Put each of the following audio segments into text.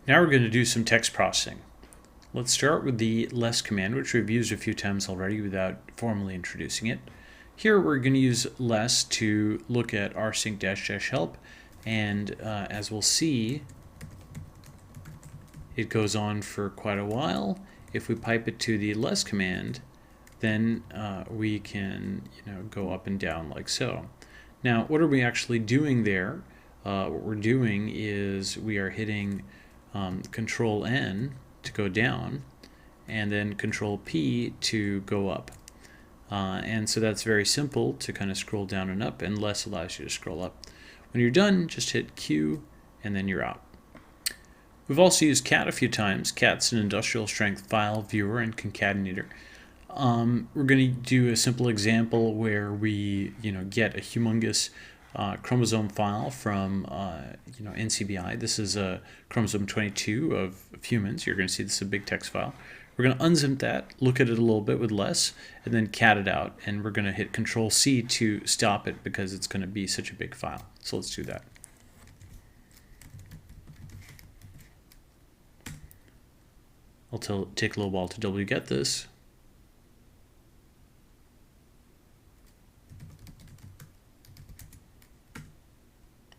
Now we're going to do some text processing. Let's start with the less command, which we've used a few times already without formally introducing it. Here we're going to use less to look at rsync-help, and as we'll see, it goes on for quite a while. If we pipe it to the less command, then we can go up and down like so. Now, what are we actually doing there? What we're doing is we are hitting Control N to go down, and then Control P to go up. And so that's very simple to kind of scroll down and up, and less allows you to scroll up. When you're done, just hit Q, and then you're out. We've also used cat a few times. Cat's an industrial strength file viewer and concatenator. We're going to do a simple example where we get a humongous chromosome file from NCBI. This is a chromosome 22 of humans. You're going to see this is a big text file. We're going to unzip that, look at it a little bit with less, and then cat it out. And we're going to hit Control C to stop it because it's going to be such a big file. So let's do that. I'll take a little while to wget this.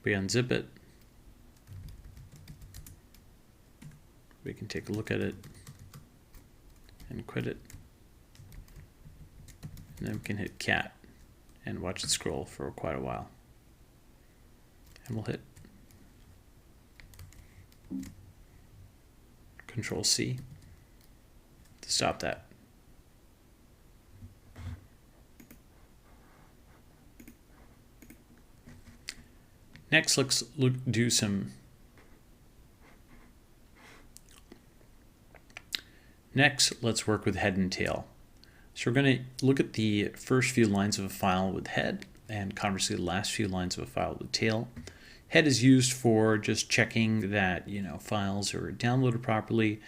We unzip it. We can take a look at it and quit it. And then we can hit cat and watch it scroll for quite a while. And we'll hit Control C to stop that. Next, let's do some. Next, let's work with head and tail. So we're going to look at the first few lines of a file with head, and conversely, the last few lines of a file with tail. Head is used for just checking that files are downloaded properly.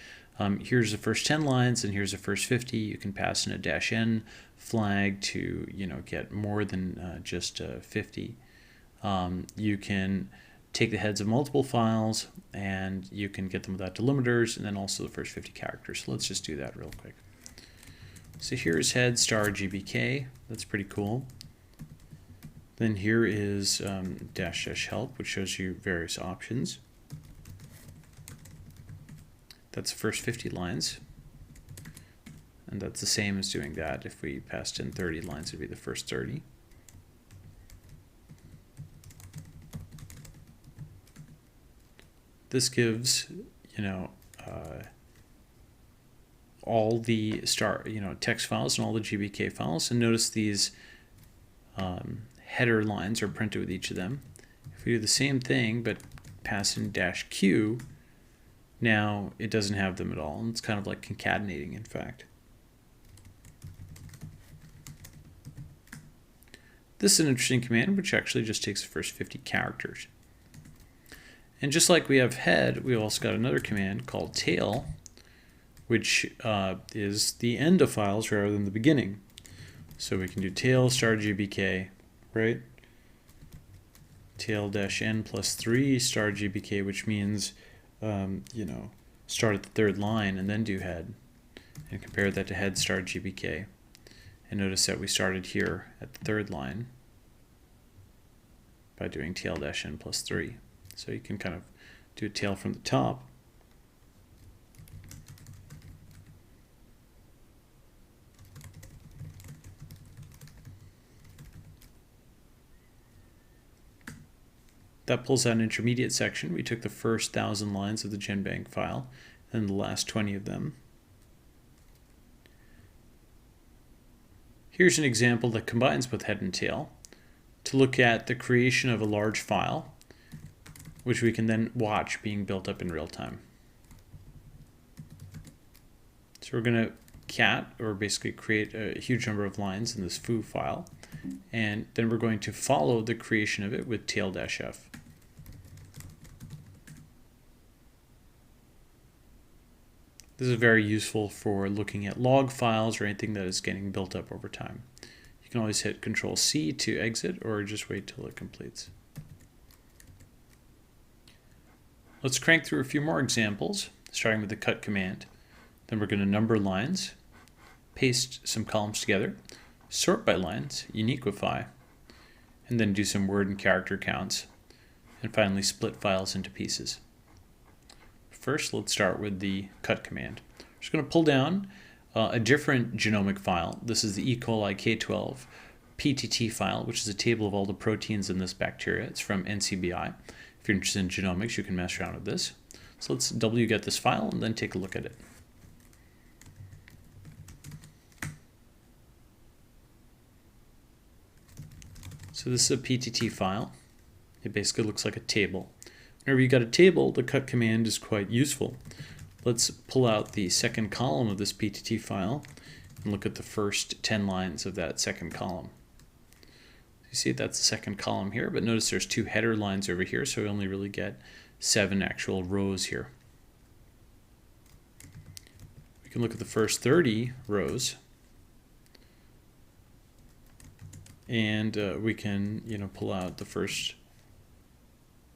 Here's the first 10 lines, and here's the first 50. You can pass in a -n flag to get more than just 50. You can take the heads of multiple files, and you can get them without delimiters, and then also the first 50 characters. So let's just do that real quick. So here's head star GBK. That's pretty cool. Then here is --help, which shows you various options. That's the first 50 lines. And that's the same as doing that. If we passed in 30 lines, it would be the first 30. This gives, all the text files and all the GBK files. And notice these header lines are printed with each of them. If we do the same thing, but pass in -Q, now it doesn't have them at all. And it's kind of like concatenating, in fact. This is an interesting command, which actually just takes the first 50 characters. And just like we have head, we also got another command called tail, which is the end of files rather than the beginning. So we can do tail star GBK, right? Tail -n plus 3 star GBK, which means, start at the third line and then do head. And compare that to head star GBK. And notice that we started here at the third line by doing tail -n plus 3. So you can kind of do a tail from the top. That pulls out an intermediate section. We took the first 1,000 lines of the GenBank file and the last 20 of them. Here's an example that combines both head and tail to look at the creation of a large file, which we can then watch being built up in real time. So we're going to cat, or basically create a huge number of lines in this foo file, and then we're going to follow the creation of it with tail-f. This is very useful for looking at log files or anything that is getting built up over time. You can always hit Control C to exit, or just wait till it completes. Let's crank through a few more examples, starting with the cut command. Then we're going to number lines, paste some columns together, sort by lines, uniqueify, and then do some word and character counts, and finally split files into pieces. First, let's start with the cut command. We're just going to pull down a different genomic file. This is the E. coli K12 PTT file, which is a table of all the proteins in this bacteria. It's from NCBI. If you're interested in genomics, you can mess around with this. So let's wget this file and then take a look at it. So this is a PTT file. It basically looks like a table. Whenever you got a table, the cut command is quite useful. Let's pull out the second column of this PTT file and look at the first 10 lines of that second column. You see that's the second column here, but notice there's 2 header lines over here, so we only really get 7 actual rows here. We can look at the first 30 rows, and we can, pull out the first,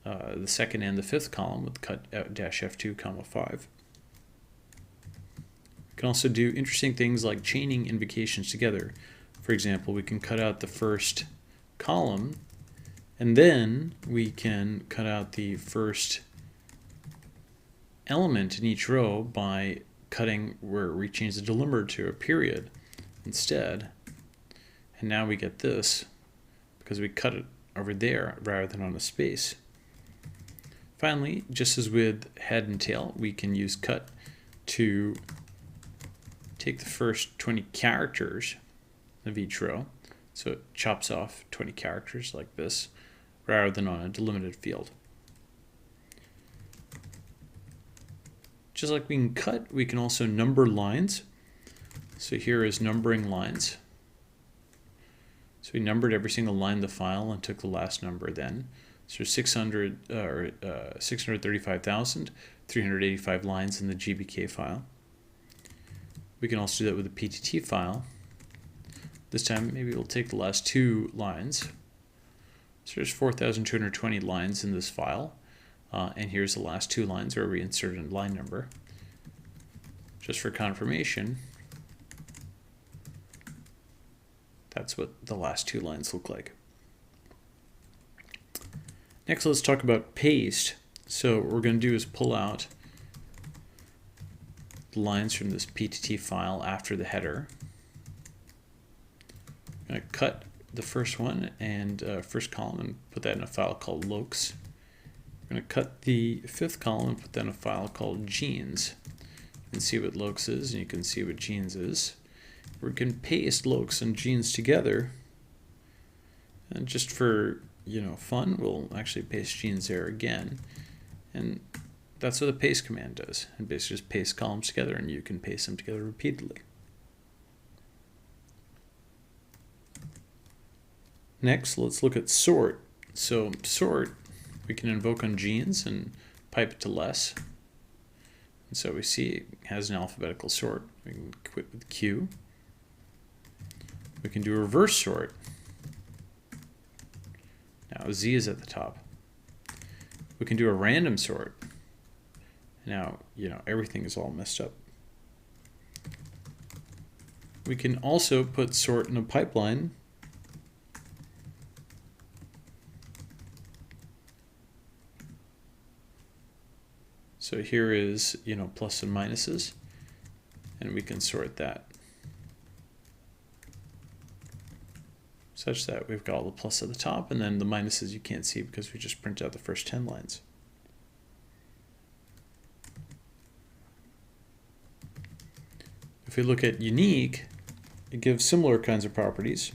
the second and the fifth column with cut out -F2, 5. We can also do interesting things like chaining invocations together. For example, we can cut out the first column, and then we can cut out the first element in each row by cutting where we change the delimiter to a period instead. And now we get this because we cut it over there rather than on a space. Finally, just as with head and tail, we can use cut to take the first 20 characters of each row. So it chops off 20 characters like this rather than on a delimited field. Just like we can cut, we can also number lines. So here is numbering lines. So we numbered every single line of the file and took the last number then. So 635,385 lines in the GBK file. We can also do that with the PTT file. This time maybe we'll take the last 2 lines. So there's 4,220 lines in this file. And here's the last 2 lines where we inserted a line number. Just for confirmation, that's what the last 2 lines look like. Next, let's talk about paste. So what we're going to do is pull out the lines from this PTT file after the header. I'm going to cut the first one and first column and put that in a file called locks. I'm going to cut the 5th column and put that in a file called genes. You can see what locks is and you can see what genes is. We can paste locks and genes together, and just for fun, we'll actually paste genes there again, and that's what the paste command does. And basically just paste columns together, and you can paste them together repeatedly. Next, let's look at sort. So sort, we can invoke on genes and pipe it to less. And so we see it has an alphabetical sort. We can quit with Q. We can do a reverse sort. Now Z is at the top. We can do a random sort. Now, everything is all messed up. We can also put sort in a pipeline. So here is, plus and minuses, and we can sort that such that we've got all the plus at the top, and then the minuses you can't see because we just print out the first 10 lines. If we look at unique, it gives similar kinds of properties.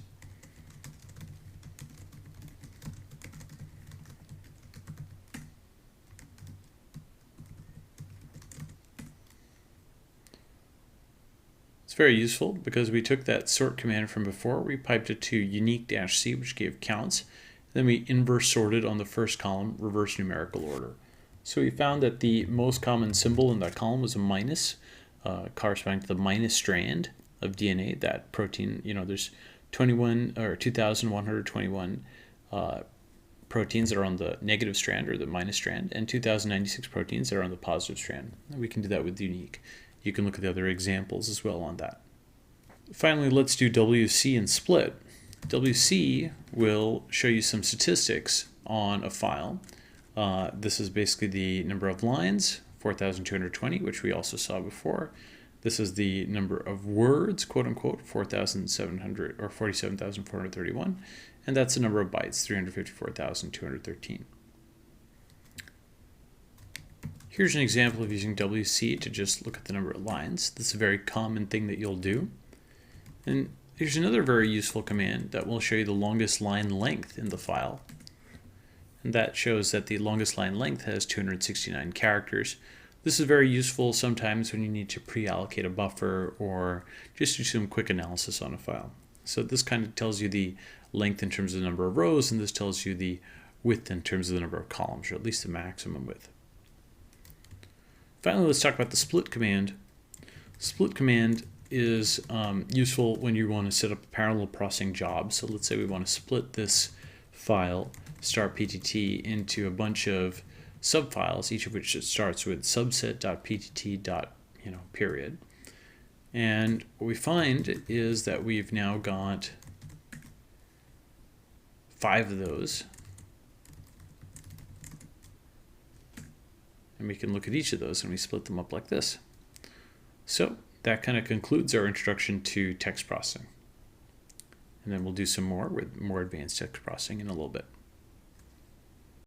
It's very useful because we took that sort command from before, we piped it to unique-c, which gave counts, then we inverse sorted on the first column, reverse numerical order. So we found that the most common symbol in that column was a minus, corresponding to the minus strand of DNA, that protein. There's 21 or 2,121 proteins that are on the negative strand or the minus strand, and 2096 proteins that are on the positive strand. And we can do that with unique. You can look at the other examples as well on that. Finally, let's do WC and split. WC will show you some statistics on a file. This is basically the number of lines, 4,220, which we also saw before. This is the number of words, quote unquote, 4,700 or 47,431. And that's the number of bytes, 354,213. Here's an example of using WC to just look at the number of lines. This is a very common thing that you'll do. And here's another very useful command that will show you the longest line length in the file. And that shows that the longest line length has 269 characters. This is very useful sometimes when you need to pre-allocate a buffer or just do some quick analysis on a file. So this kind of tells you the length in terms of the number of rows, and this tells you the width in terms of the number of columns, or at least the maximum width. Finally, let's talk about the split command. Split command is useful when you want to set up a parallel processing job. So let's say we want to split this file, start PTT, into a bunch of subfiles, each of which starts with subset.ptt. Period. And what we find is that we've now got 5 of those. And we can look at each of those and we split them up like this. So that kind of concludes our introduction to text processing. And then we'll do some more with more advanced text processing in a little bit.